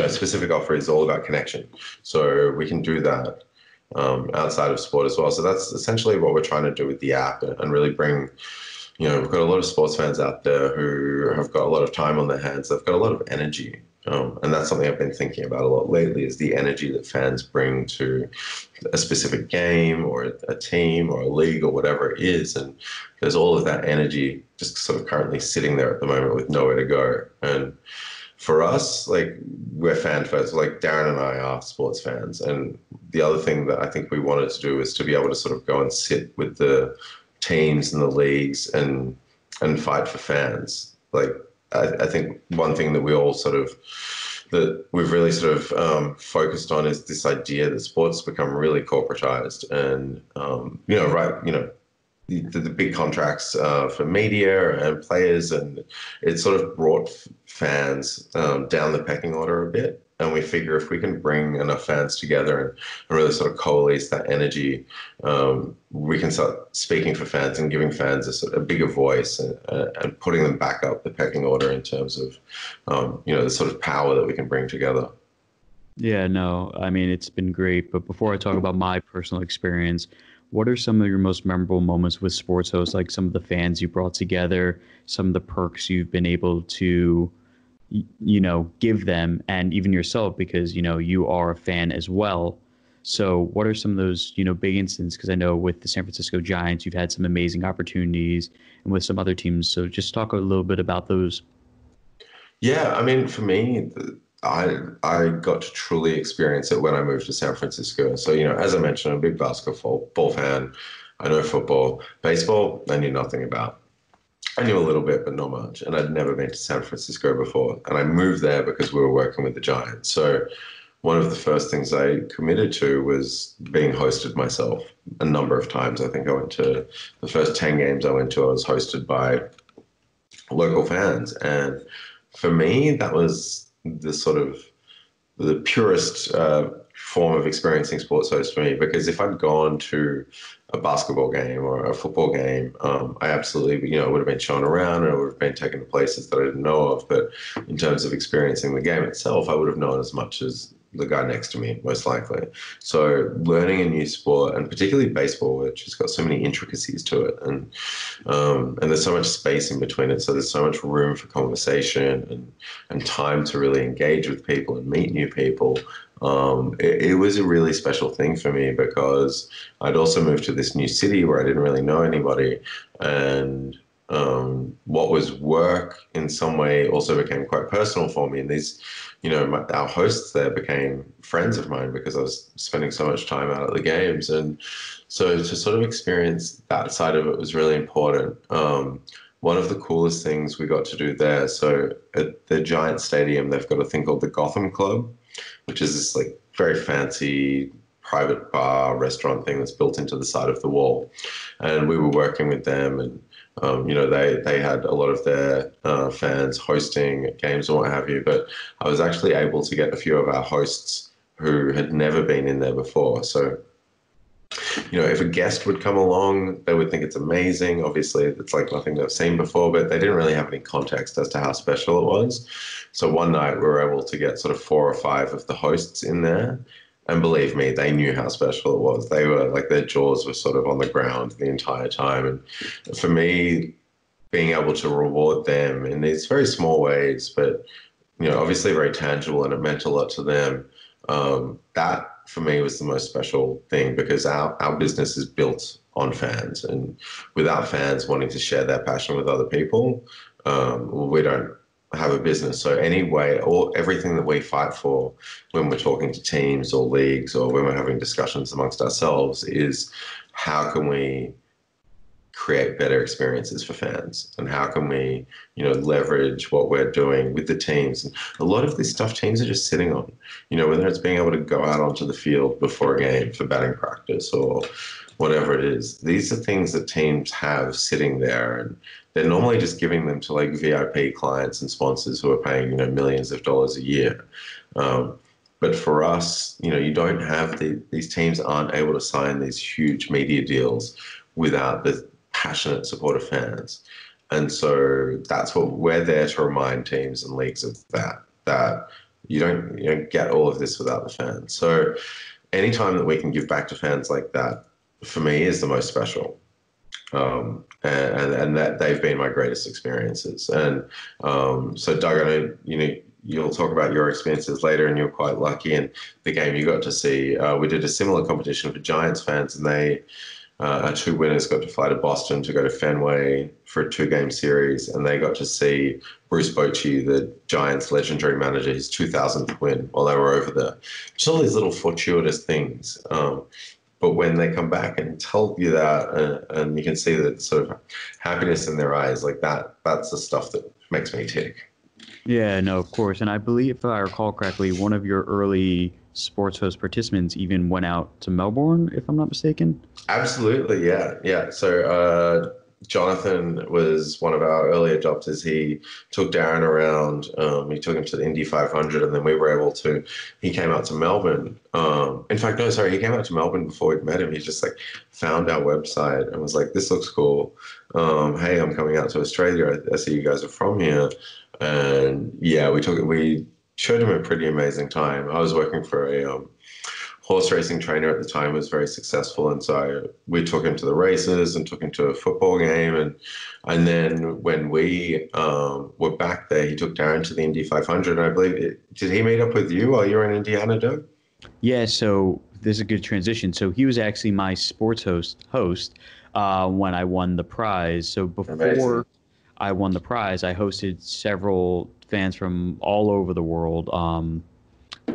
specific offer is all about connection. So we can do that outside of sport as well. So that's essentially what we're trying to do with the app and really bring. We've got a lot of sports fans out there who have got a lot of time on their hands. They've got a lot of energy. And that's something I've been thinking about a lot lately is the energy that fans bring to a specific game or a team or a league or whatever it is. And there's all of that energy just sort of currently sitting there at the moment with nowhere to go. And for us, like, we're fan first. Like, Darren and I are sports fans. And the other thing that I think we wanted to do is to be able to sort of go and sit with the teams and the leagues and fight for fans. Like, I think one thing that we all that we've really sort of focused on is this idea that sports become really corporatized and, the big contracts for media and players, and it sort of brought fans down the pecking order a bit. And we figure if we can bring enough fans together and really sort of coalesce that energy, we can start speaking for fans and giving fans a bigger voice and putting them back up the pecking order in terms of, the sort of power that we can bring together. Yeah, no, I mean, it's been great. But before I talk about my personal experience, what are some of your most memorable moments with SportsHost? Like some of the fans you brought together, some of the perks you've been able to give them, and even yourself, because you are a fan as well. So what are some of those big instances? Because I know with the San Francisco Giants you've had some amazing opportunities, and with some other teams, so just talk a little bit about those. Yeah, I mean, for me, I got to truly experience it when I moved to San Francisco. So, as I mentioned, I'm a big basketball fan. I know football. Baseball, I knew nothing about. I knew a little bit, but not much. And I'd never been to San Francisco before. And I moved there because we were working with the Giants. So one of the first things I committed to was being hosted myself a number of times. I think I went to the first 10 games I went to, I was hosted by local fans. And for me, that was the purest form of experiencing SportsHost for me, because if I'd gone to a basketball game or a football game, I absolutely, would have been shown around and I would have been taken to places that I didn't know of. But in terms of experiencing the game itself, I would have known as much as the guy next to me, most likely. So learning a new sport, and particularly baseball, which has got so many intricacies to it, and there's so much space in between it, so there's so much room for conversation and time to really engage with people and meet new people. It was a really special thing for me because I'd also moved to this new city where I didn't really know anybody, and what was work in some way also became quite personal for me. And these, our hosts there became friends of mine because I was spending so much time out at the games. And so to sort of experience that side of it was really important. One of the coolest things we got to do there, so at the Giant Stadium, they've got a thing called the Gotham Club, which is this like very fancy private bar restaurant thing that's built into the side of the wall. And we were working with them, and they had a lot of their fans hosting games and what have you, but I was actually able to get a few of our hosts who had never been in there before. So, if a guest would come along, they would think it's amazing. Obviously, it's like nothing they've seen before, but they didn't really have any context as to how special it was. So one night we were able to get sort of 4 or 5 of the hosts in there. And believe me, they knew how special it was. They were like, their jaws were sort of on the ground the entire time. And for me, being able to reward them in these very small ways, but, obviously very tangible, and it meant a lot to them. That for me was the most special thing, because our business is built on fans, and without fans wanting to share their passion with other people, we don't have a business. So anyway, everything that we fight for when we're talking to teams or leagues or when we're having discussions amongst ourselves is how can we create better experiences for fans, and how can we, leverage what we're doing with the teams. And a lot of this stuff teams are just sitting on, whether it's being able to go out onto the field before a game for batting practice or whatever it is. These are things that teams have sitting there, and they're normally just giving them to like VIP clients and sponsors who are paying, millions of dollars a year. But for us, you don't have these teams aren't able to sign these huge media deals without the passionate support of fans. And so that's what we're there to remind teams and leagues of, that you don't get all of this without the fans. So anytime that we can give back to fans like that, for me, is the most special. And that they've been my greatest experiences. And so Doug, I know, you'll talk about your experiences later, and you're quite lucky in the game you got to see. We did a similar competition for Giants fans, and our 2 winners got to fly to Boston to go to Fenway for a 2-game series, and they got to see Bruce Bochy, the Giants' legendary manager, his 2000th win while they were over there. Just all these little fortuitous things. But when they come back and tell you that, and you can see that sort of happiness in their eyes, like that's the stuff that makes me tick. Yeah, no, of course. And I believe, if I recall correctly, one of your early sports host participants even went out to Melbourne, if I'm not mistaken. Absolutely, yeah. So Jonathan was one of our early adopters. He took Darren around. He took him to the Indy 500, and then we were able to. He came out to Melbourne. In fact, no, sorry, he came out to Melbourne before we met him. He just like found our website and was like, "This looks cool. Hey, I'm coming out to Australia. I see you guys are from here." And yeah, we showed him a pretty amazing time. I was working for a horse racing trainer at the time, was very successful, and so we took him to the races and took him to a football game, and then when we were back there, he took Darren to the Indy 500, and I believe did he meet up with you while you were in Indiana, Doug? Yeah, so this is a good transition. So he was actually my sports host when I won the prize. So before Amazing. I won the prize, I hosted several fans from all over the world,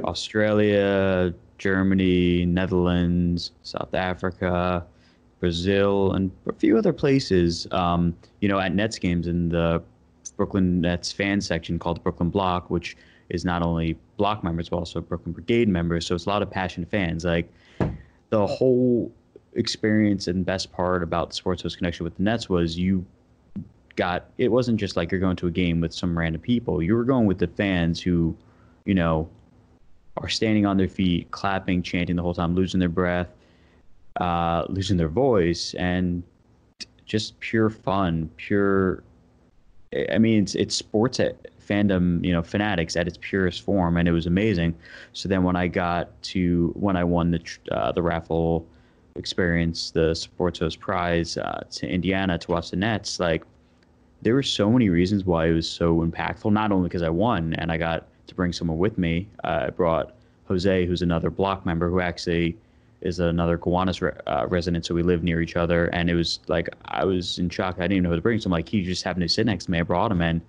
Australia, Germany, Netherlands, South Africa, Brazil, and a few other places, at Nets games in the Brooklyn Nets fan section called the Brooklyn Block, which is not only Block members, but also Brooklyn Brigade members. So it's a lot of passionate fans. Like, the whole experience and best part about the Sports Host connection with the Nets was it wasn't just like you're going to a game with some random people. You were going with the fans who, are standing on their feet, clapping, chanting the whole time, losing their breath, losing their voice, and just pure fun, pure I mean, it's sports fandom, fanatics at its purest form, and it was amazing. So then when I won the raffle experience, the Sports Host Prize to Indiana to watch the Nets, like there were so many reasons why it was so impactful. Not only because I won and I got to bring someone with me. I brought Jose, who's another block member, who actually is another Gowanus resident, so we live near each other. And it was like I was in shock. I didn't even know who to bring. So I'm like, he just happened to sit next to me. I brought him, and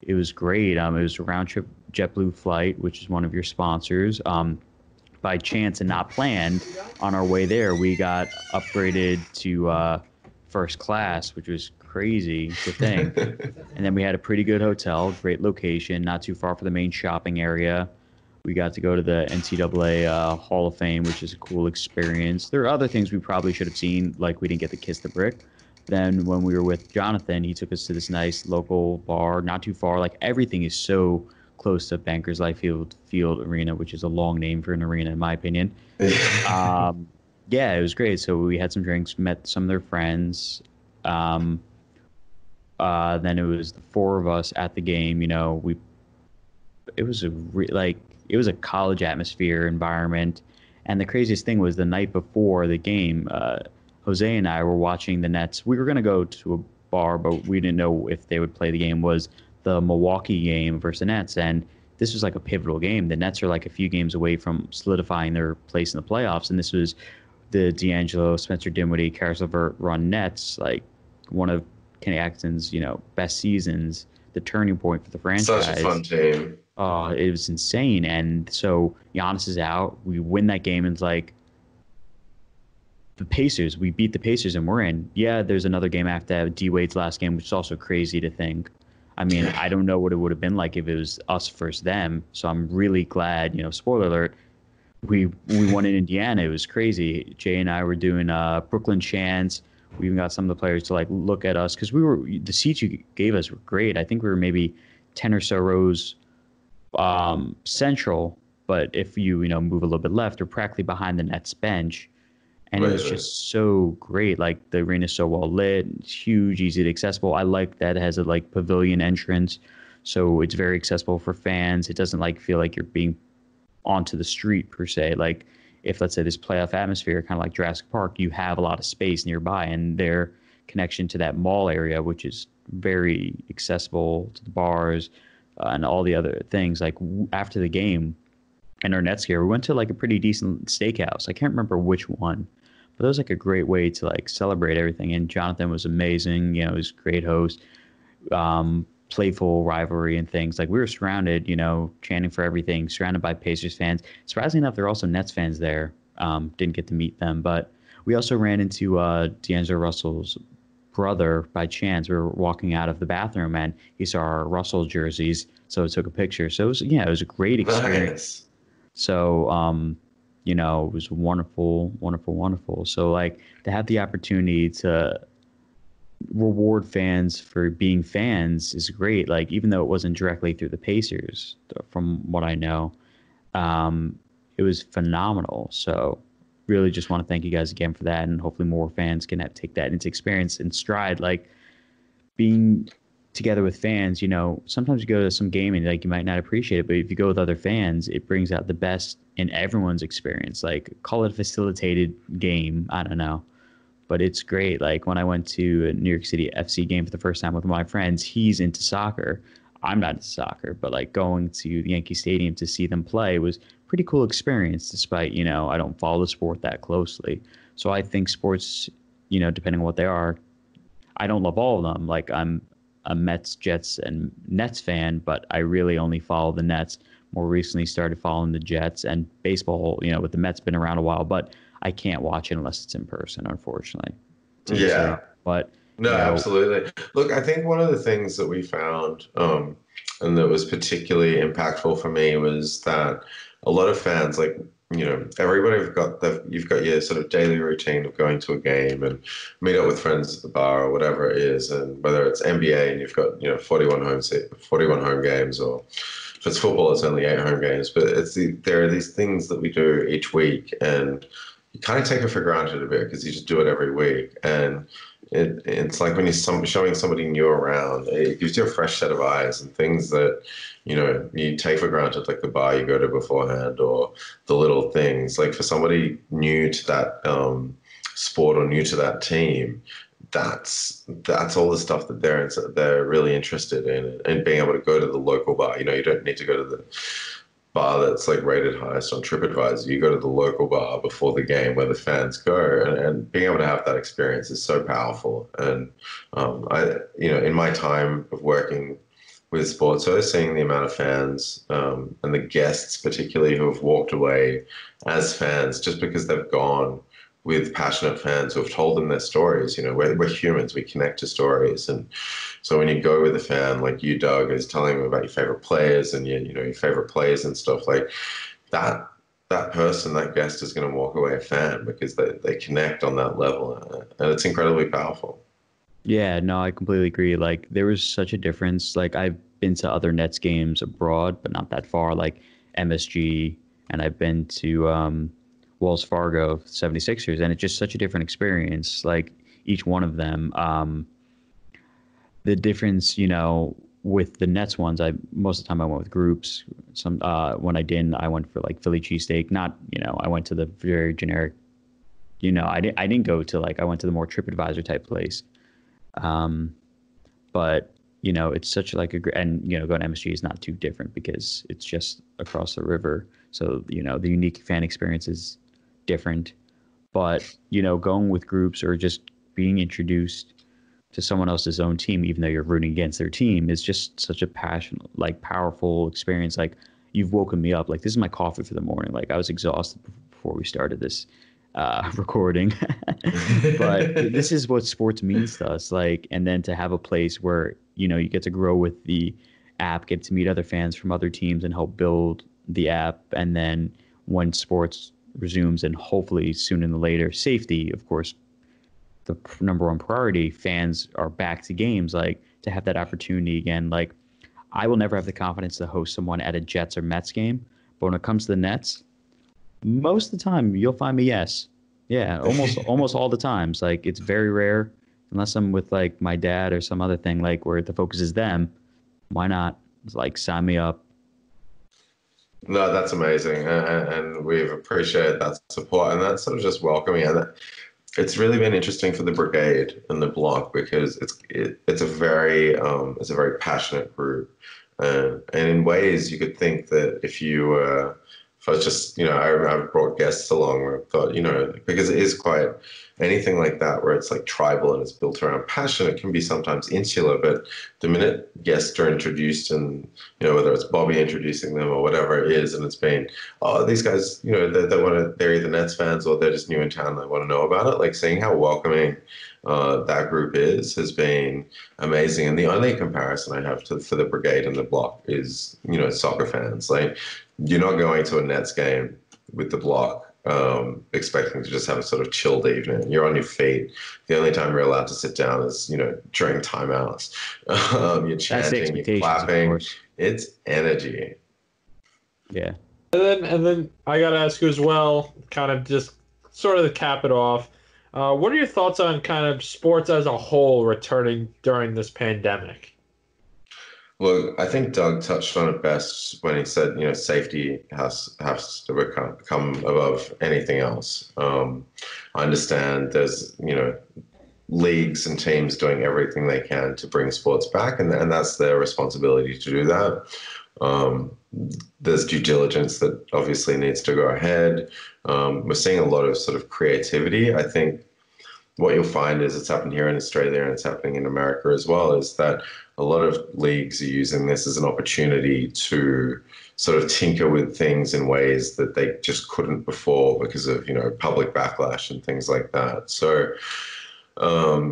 it was great. It was a round trip JetBlue flight, which is one of your sponsors. By chance and not planned, on our way there, we got upgraded to first class, which was crazy to think. And then we had a pretty good hotel, great location, not too far from the main shopping area. We got to go to the NCAA Hall of Fame, which is a cool experience. There are other things we probably should have seen, like we didn't get to kiss the brick. Then when we were with Jonathan, he took us to this nice local bar, not too far. Like everything is so close to Bankers Life Field Arena, which is a long name for an arena, in my opinion. Yeah, it was great. So we had some drinks, met some of their friends. Then it was the four of us at the game. It was a college atmosphere environment. And the craziest thing was the night before the game, Jose and I were watching the Nets. We were going to go to a bar, but we didn't know if they would play the game. Was the Milwaukee game versus the Nets. And this was like a pivotal game. The Nets are like a few games away from solidifying their place in the playoffs. And this was the D'Angelo, Spencer Dinwiddie, Karis LeVert run Nets, like one of Kenny Atkinson's, best seasons, the turning point for the franchise. Such a fun team. Oh, it was insane. And so Giannis is out. We win that game, and it's like the Pacers. We beat the Pacers, and we're in. Yeah, there's another game after that, D Wade's last game, which is also crazy to think. I mean, I don't know what it would have been like if it was us versus them. So I'm really glad, spoiler alert, we won in Indiana. It was crazy. Jay and I were doing Brooklyn chants. We even got some of the players to like look at us because the seats you gave us were great. I think we were maybe 10 or so rows central, but if you move a little bit left, or practically behind the Nets bench. And it was just so great. Like the arena's so well lit, it's huge, easy to accessible. I like that it has a like pavilion entrance, so it's very accessible for fans. It doesn't like feel like you're being onto the street per se. Like if let's say this playoff atmosphere, kind of like Jurassic Park, you have a lot of space nearby, and their connection to that mall area, which is very accessible to the bars and all the other things. Like after the game in our Nets gear, we went to like a pretty decent steakhouse. I can't remember which one, but it was like a great way to like celebrate everything. And Jonathan was amazing. He was a great host, playful rivalry and things. Like we were surrounded, chanting for everything, surrounded by Pacers fans. Surprisingly enough, there are also Nets fans there. Didn't get to meet them, but we also ran into D'Angelo Russell's brother by chance. We were walking out of the bathroom, and he saw our Russell jerseys, so we took a picture. So it was a great experience. Nice. So, it was wonderful, wonderful, wonderful. So, like, to have the opportunity to reward fans for being fans is great. Like, even though it wasn't directly through the Pacers, from what I know, it was phenomenal. So, really just want to thank you guys again for that. And hopefully more fans can take that into experience in stride. Like, being together with fans, sometimes you go to some game and like you might not appreciate it, but if you go with other fans, it brings out the best in everyone's experience. Like call it a facilitated game, I don't know, but it's great. Like when I went to a New York City FC game for the first time with my friends, he's into soccer, I'm not into soccer, but like going to Yankee Stadium to see them play was a pretty cool experience, despite I don't follow the sport that closely. So I think sports, depending on what they are, I don't love all of them. Like I'm a Mets, Jets, and Nets fan, but I really only follow the Nets. More recently started following the Jets, and baseball, with the Mets been around a while, but I can't watch it unless it's in person, unfortunately. Yeah. But no, absolutely. Look, I think one of the things that we found, and that was particularly impactful for me, was that a lot of fans, like, everybody's got you've got your sort of daily routine of going to a game and meet up with friends at the bar or whatever it is, and whether it's NBA and you've got 41 home games, or if it's football it's only 8 home games, but there are these things that we do each week, and you kind of take it for granted a bit because you just do it every week. And it's like when you're showing somebody new around, it gives you a fresh set of eyes and things that, you take for granted, like the bar you go to beforehand or the little things. Like for somebody new to that sport or new to that team, that's all the stuff that they're really interested in, and being able to go to the local bar. You don't need to go to the bar that's like rated highest on TripAdvisor. You go to the local bar before the game where the fans go, and being able to have that experience is so powerful. And in my time of working with sports, so seeing the amount of fans and the guests particularly who have walked away as fans just because they've gone with passionate fans who have told them their stories. We're humans, we connect to stories. And so when you go with a fan like you, Doug, is telling them about your favorite players and your favorite plays and stuff like that, that person, that guest is going to walk away a fan because they connect on that level, and it's incredibly powerful. Yeah, no, I completely agree. Like there was such a difference. Like I've been to other Nets games abroad, but not that far, like MSG, and I've been to Wells Fargo 76ers, and it's just such a different experience. Like each one of them. The difference, with the Nets ones, most of the time I went with groups. Some when I didn't, I went for like Philly cheesesteak. Not, I went to the very generic. I didn't go to I went to the more TripAdvisor type place. But it's such like and going to MSG is not too different because it's just across the river. So the unique fan experience is different. But going with groups or just being introduced to someone else's own team, even though you're rooting against their team, is just such a powerful experience. Like you've woken me up. Like this is my coffee for the morning. Like I was exhausted before we started this recording, but this is what sports means to us. Like, and then to have a place where you get to grow with the app, get to meet other fans from other teams, and help build the app. And then when sports resumes, and hopefully sooner than later, safety, of course, the number one priority, fans are back to games, like to have that opportunity again. Like I will never have the confidence to host someone at a Jets or Mets game, but when it comes to the Nets, most of the time you'll find me yes. Yeah, almost all the times. Like it's very rare unless I'm with like my dad or some other thing like where the focus is them. Why not? It's like sign me up. No, that's amazing, and we've appreciated that support and that sort of just welcoming. And it's really been interesting for the Brigade and the block because it's a very passionate group, and in ways you could think that if I was just I've brought guests along where I thought because it is quite anything like that where it's like tribal and it's built around passion, it can be sometimes insular. But the minute guests are introduced, and whether it's Bobby introducing them or whatever it is, and it's been these guys they're either Nets fans or they're just new in town and they want to know about it. Like seeing how welcoming that group has been amazing. And the only comparison I have for the Brigade and the block is soccer fans. Like you're not going to a Nets game with the block expecting to just have a sort of chilled evening. You're on your feet. The only time you're allowed to sit down is, during timeouts. You're chanting, you're clapping. It's energy. Yeah. And then I got to ask you as well, kind of just sort of to cap it off, what are your thoughts on kind of sports as a whole returning during this pandemic? Well, I think Doug touched on it best when he said, safety has to come above anything else. I understand there's, leagues and teams doing everything they can to bring sports back, and that's their responsibility to do that. There's due diligence that obviously needs to go ahead. We're seeing a lot of sort of creativity. I think what you'll find is it's happened here in Australia and it's happening in America as well, is that a lot of leagues are using this as an opportunity to sort of tinker with things in ways that they just couldn't before because of, public backlash and things like that. So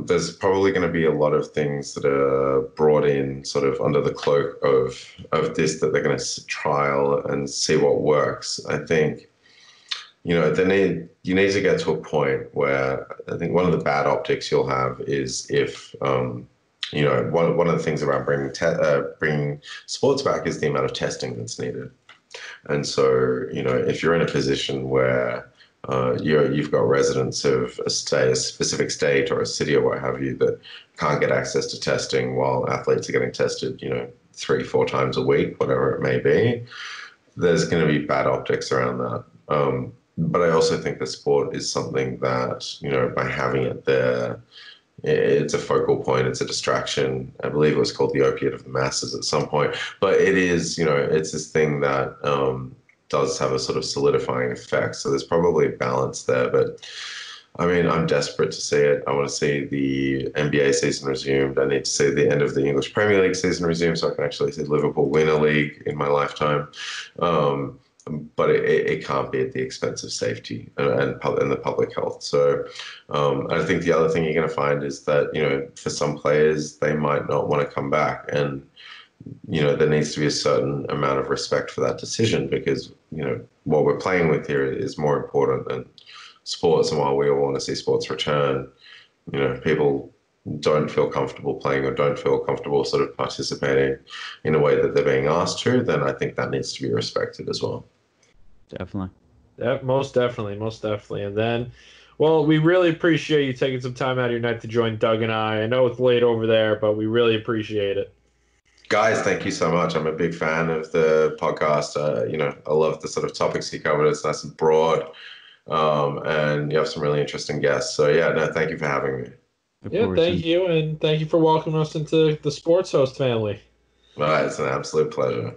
there's probably going to be a lot of things that are brought in sort of under the cloak of this that they're going to trial and see what works. I think you need to get to a point where I think one of the bad optics you'll have is if, one of the things about bringing sports back is the amount of testing that's needed. And so, if you're in a position where you've got residents of a specific state or a city or what have you that can't get access to testing while athletes are getting tested, 3-4 times a week, whatever it may be. There's going to be bad optics around that. But I also think that sport is something that, by having it there, it's a focal point, it's a distraction. I believe it was called the opiate of the masses at some point. But it is, it's this thing that does have a sort of solidifying effect. So there's probably a balance there. But I mean, I'm desperate to see it. I want to see the NBA season resumed. I need to see the end of the English Premier League season resumed so I can actually see Liverpool win a league in my lifetime. But it can't be at the expense of safety and the public health. So I think the other thing you're going to find is that, for some players, they might not want to come back. And, there needs to be a certain amount of respect for that decision because, what we're playing with here is more important than sports. And while we all want to see sports return, people don't feel comfortable playing or don't feel comfortable sort of participating in a way that they're being asked to, then I think that needs to be respected as well. Definitely. Yeah, most definitely. And then, well, we really appreciate you taking some time out of your night to join Doug and I. I know it's late over there, but we really appreciate it. Guys, thank you so much. I'm a big fan of the podcast. I love the sort of topics you covered. It's nice and broad. And you have some really interesting guests. So, yeah, no, thank you for having me. Thank you. And thank you for welcoming us into the Sports Host family. Well, it's an absolute pleasure.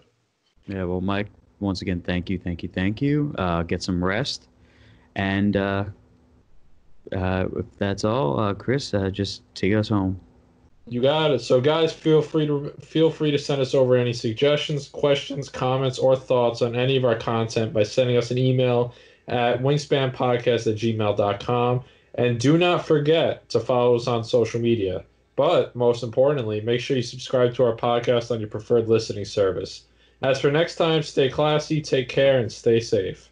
Yeah, well, Mike, once again, thank you. Get some rest. And if that's all, Chris, just take us home. You got it. So, guys, feel free to send us over any suggestions, questions, comments, or thoughts on any of our content by sending us an email at wingspanpodcast@gmail.com. And do not forget to follow us on social media. But most importantly, make sure you subscribe to our podcast on your preferred listening service. As for next time, stay classy, take care, and stay safe.